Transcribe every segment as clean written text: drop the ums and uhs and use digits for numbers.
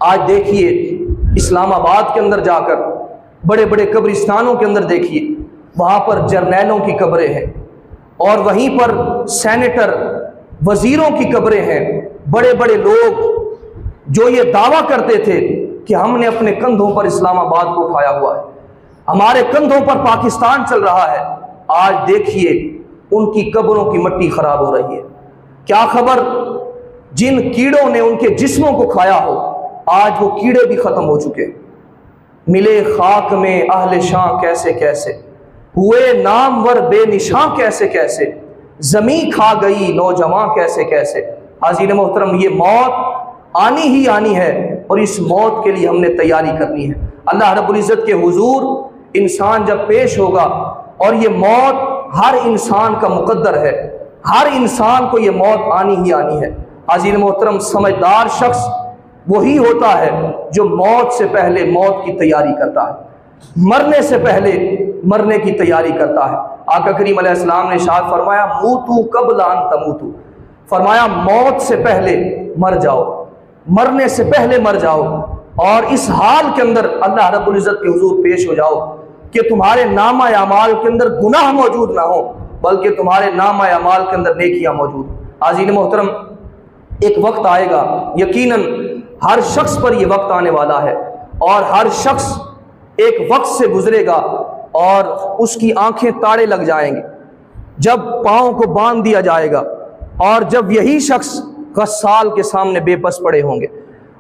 आज देखिए इस्लामाबाद के अंदर जाकर बड़े बड़े कब्रिस्तानों के अंदर देखिए, वहाँ पर जर्नैलों की कब्रें हैं और वहीं पर सेनेटर वजीरों की कब्रें हैं। बड़े बड़े लोग जो ये दावा करते थे कि हमने अपने कंधों पर इस्लामाबाद को उठाया हुआ है, हमारे कंधों पर पाकिस्तान चल रहा है, आज देखिए उनकी कब्रों की मिट्टी खराब हो रही है। क्या खबर जिन कीड़ों ने उनके जिस्मों को खाया हो, आज वो कीड़े भी खत्म हो चुके। मिले खाक में अहले शां कैसे कैसे, हुए नामवर बेनिशां कैसे कैसे, जमी खा गई नौजवान कैसे कैसे। हाज़रीन मोहतरम, ये मौत आनी ही आनी है और इस मौत के लिए हमने तैयारी करनी है। अल्लाह रब्बुल इज़्ज़त के हुजूर इंसान जब पेश होगा, और ये मौत हर इंसान का मुकद्दर है, हर इंसान को ये मौत आनी ही आनी है। हाज़रीन मोहतरम, समझदार शख्स वही होता है जो मौत से पहले मौत की तैयारी करता है, मरने से पहले मरने की तैयारी करता है। आका करीम अलैहिस्सलाम ने इरशाद फरमाया, मूतू क़ब्ल अन तमूतू, फरमाया मौत से पहले मर जाओ, मरने से पहले मर जाओ, और इस हाल के अंदर अल्लाह रब्बुल इज़्ज़त के हुजूर पेश हो जाओ कि तुम्हारे नामा अमाल के अंदर गुनाह मौजूद ना हो, बल्कि तुम्हारे नामा अमाल के अंदर नेकियां मौजूद। हाज़रीन मोहतरम, एक वक्त आएगा, यकीनन हर शख्स पर यह वक्त आने वाला है, और हर शख्स एक वक्त से गुजरेगा और उसकी आंखें ताड़े लग जाएंगे, जब पाँव को बांध दिया जाएगा, और जब यही शख्स गस्साल के सामने बेबस पड़े होंगे,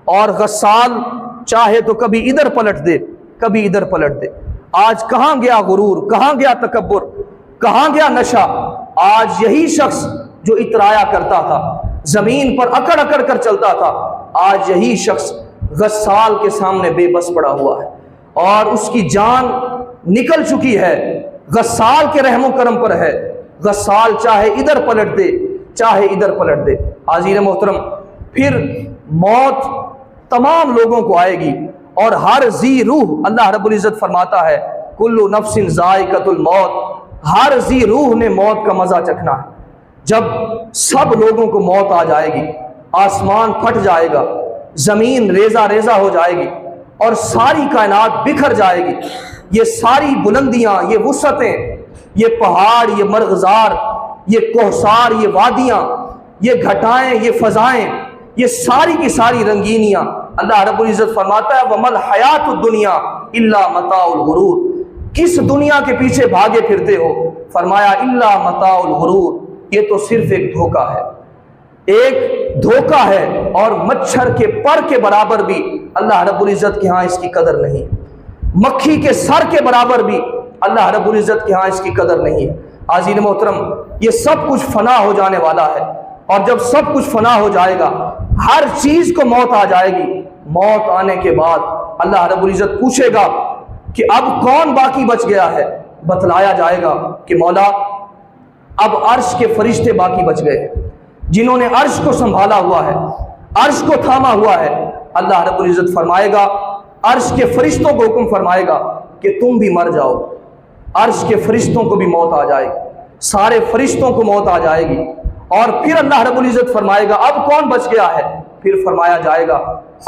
और गस्साल चाहे तो कभी इधर पलट दे, कभी इधर पलट दे। आज कहाँ गया गुरूर, कहाँ गया तकब्बुर, कहाँ गया नशा। आज यही शख्स जो इतराया करता था, जमीन पर अकड़ अकड़ कर चलता था, आज यही शख्स गस्साल के सामने बेबस पड़ा हुआ है और उसकी जान निकल चुकी है, गस्साल के रहमो करम पर है। गस्साल चाहे इधर पलट दे, चाहे इधर पलट दे। हाज़रीन मोहतरम, फिर मौत तमाम लोगों को आएगी, और हर जी रूह, अल्लाह रब्बुल इज़्ज़त फरमाता है, कुल्लु नफ्सिन ज़ाइक़तुल मौत, हर जी रूह ने मौत का मजा चखना है। जब सब लोगों को मौत आ जाएगी, आसमान फट जाएगा, जमीन रेजा रेजा हो जाएगी, और सारी कायनात बिखर जाएगी। ये सारी बुलंदियां, ये वुसअतें, ये पहाड़, ये मरग़ज़ार, ये कोहसार, ये वादियां, ये घटाएं, ये फजाएं, ये सारी की सारी रंगीनियां, अल्लाह रब्बुल इज़्ज़त फरमाता है, वमल हयातुद दुनिया इल्ला मताउल गुरूर, किस दुनिया के पीछे भागे फिरते हो, फरमाया इल्ला मताउल गुरूर, ये तो सिर्फ एक धोखा है, एक धोखा है, और मच्छर के पर के बराबर भी अल्लाह रब्बुल इज़्ज़त के यहाँ इसकी कदर नहीं, मक्खी के सर के बराबर भी अल्लाह रब्बुल इज़्ज़त के यहाँ इसकी कदर नहीं है। हाज़रीन मोहतरम, ये सब कुछ फना हो जाने वाला है, और जब सब कुछ फना हो जाएगा, हर चीज को मौत आ जाएगी। मौत आने के बाद अल्लाह रब्बुल इज़्ज़त पूछेगा कि अब कौन बाकी बच गया है। बतलाया जाएगा कि मौला, अब अर्श के फरिश्ते बाकी बच गए, जिन्होंने अर्श को संभाला हुआ है, अर्श को थामा हुआ है। अल्लाह रब्बुल इज़्ज़त फरमाएगा, अर्श के फरिश्तों को हुक्म फरमाएगा कि तुम भी मर जाओ। अर्श के फरिश्तों को भी मौत आ जाएगी, सारे फरिश्तों को मौत आ जाएगी, और फिर अल्लाह रब्बुल इज़्ज़त फरमाएगा अब कौन बच गया है। फिर फरमाया जाएगा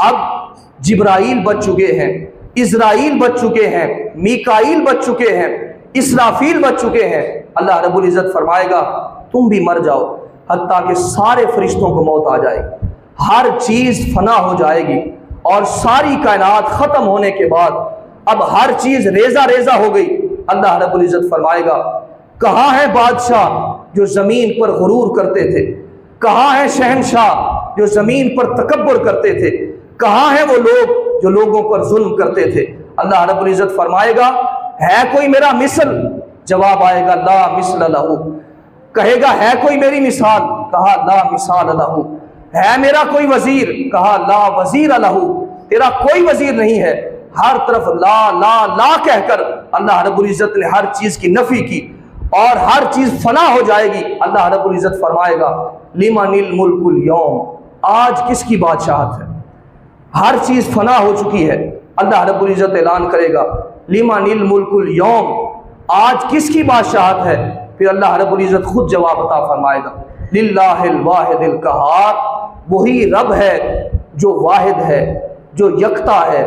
अब जिब्राईल बच चुके हैं, इज़राइल बच चुके हैं, मीकाईल बच चुके हैं, इसराफील बच चुके हैं। अल्लाह रब्बुल इज़्ज़त फरमाएगा तुम भी मर जाओ, हत्ता कि सारे फरिश्तों को मौत आ जाएगी, हर चीज फना हो जाएगी, और सारी कायनात खत्म होने के बाद अब हर चीज रेजा रेजा हो गई। अल्लाह रब्बुल इज़्ज़त फरमाएगा कहाँ है बादशाह जो जमीन पर गुरूर करते थे, कहाँ है शहनशाह जो जमीन पर तकब्बुर करते थे, कहाँ है वो लोग जो लोगों पर जुल्म करते थे। अल्लाह रब्बुल इज़्ज़त फरमाएगा है कोई मेरा मिसल, जवाब आएगा ला मिसल लहू, कहेगा है कोई मेरी मिसाल, कहा ला मिसाल लहू, है मेरा कोई वजीर, कहा ला वजीर लहू, तेरा कोई वजीर नहीं है। हर तरफ ला ला ला कहकर अल्लाह रब्बुल इज़्ज़त ने हर चीज की नफी की, और हर चीज फना हो जाएगी। अल्लाह रब्बुल इज़्ज़त फरमाएगा लिमनिल मुल्कुल यौम, आज किसकी बादशाहत है, हर चीज फना हो चुकी है। अल्लाह रब्बुल इज़्ज़त ऐलान करेगा लिमनिल मुल्कुल यौम, आज किसकी बादशाहत है। फिर अल्लाह रब्बुल इज़्ज़त खुद जवाब अता फरमाएगा लिल्लाहिल वाहिदिल कहार, वही रब है जो वाहिद है, जो यकता है,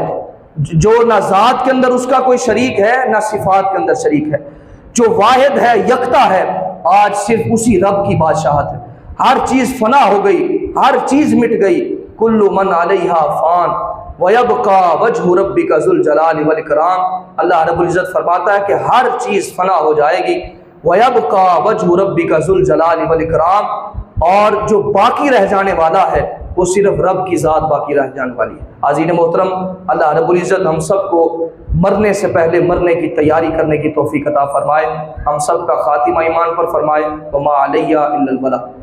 जो ना ज़ात के अंदर उसका कोई शरीक है ना सिफात के अंदर शरीक है, जो वाहिद है, यकता है, आज सिर्फ उसी रब की बादशाहत है। हर चीज़ फना हो गई, हर चीज़ मिट गई। कुल्लु मन अलैहा फ़ान वयबका वजहु रब्बिका ज़ुल जलाली वल इकराम। अल्लाह रब्बुल इज़्ज़त फरमाता है कि हर चीज़ फना हो जाएगी। वयबका वजहु रब्बिका ज़ुल जलाली वल इकराम, और जो बाकी रह जाने वाला है वो सिर्फ रब की ज़ात बाकी रह जाने वाली है। आज़ीन मोहतरम, अल्लाह रब्बुल इज़्ज़त हम सब को मरने से पहले मरने की तैयारी करने की तौफीक अता फरमाए, हम सब का खातिमा ईमान पर फरमाए। वमा अलैया इल्लल बलाग।